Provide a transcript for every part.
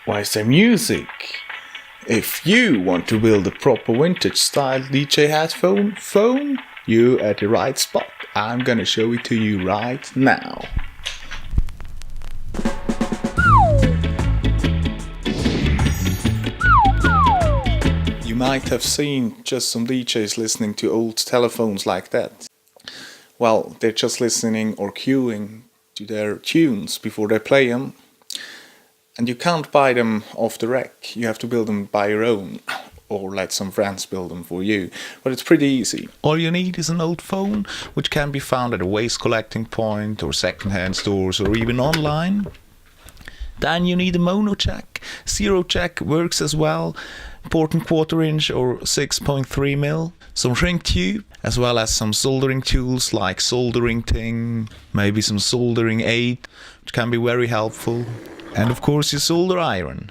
Why is there music? If you want to build a proper vintage style DJ headphone phone, you're at the right spot. I'm gonna show it to you right now. You might have seen just some DJs listening to old telephones like that. Well, they're just listening or queuing to their tunes before they play them. And you can't buy them off the rack, you have to build them by your own, or let some friends build them for you. But it's pretty easy. All you need is an old phone, which can be found at a waste collecting point, or second-hand stores, or even online. Then you need a monojack. Zero jack works as well. Important 1/4 inch or 6.3mm. Some shrink tube, as well as some soldering tools like soldering ting, maybe some soldering aid, which can be very helpful. And of course your solder iron.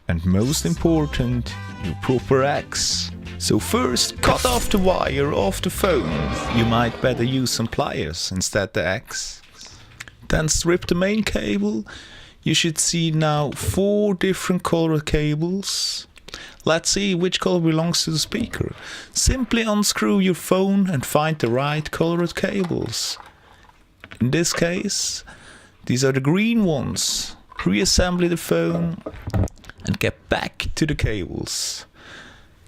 And most important, your proper axe. So first, cut off the wire off the phone. You might better use some pliers instead the axe. Then strip the main cable. You should see now 4 different colored cables. Let's see which color belongs to the speaker. Simply unscrew your phone and find the right colored cables. In this case, these are the green ones. Reassemble the phone and get back to the cables.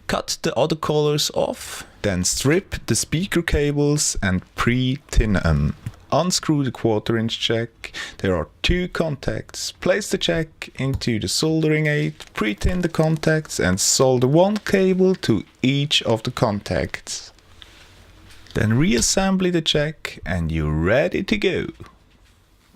Cut the other colors off, then strip the speaker cables and pre-tin them. Unscrew the 1/4 inch jack. There are 2 contacts. Place the jack into the soldering aid, pre-tin the contacts and solder 1 cable to each of the contacts. Then reassemble the jack and you're ready to go.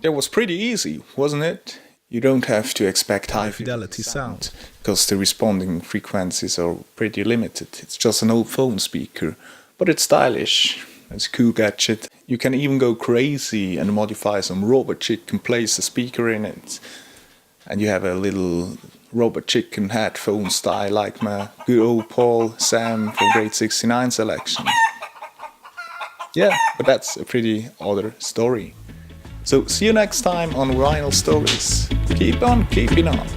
That was pretty easy, wasn't it? You don't have to expect high fidelity sound, because the responding frequencies are pretty limited. It's just an old phone speaker, but it's stylish. It's a cool gadget. You can even go crazy and modify some robot chicken, place a speaker in it, and you have a little robot chicken headphone style like my good old Paul Sam from Grade 69 selection. Yeah, but that's a pretty other story. So see you next time on Vinyl Stories. Keep on keeping on.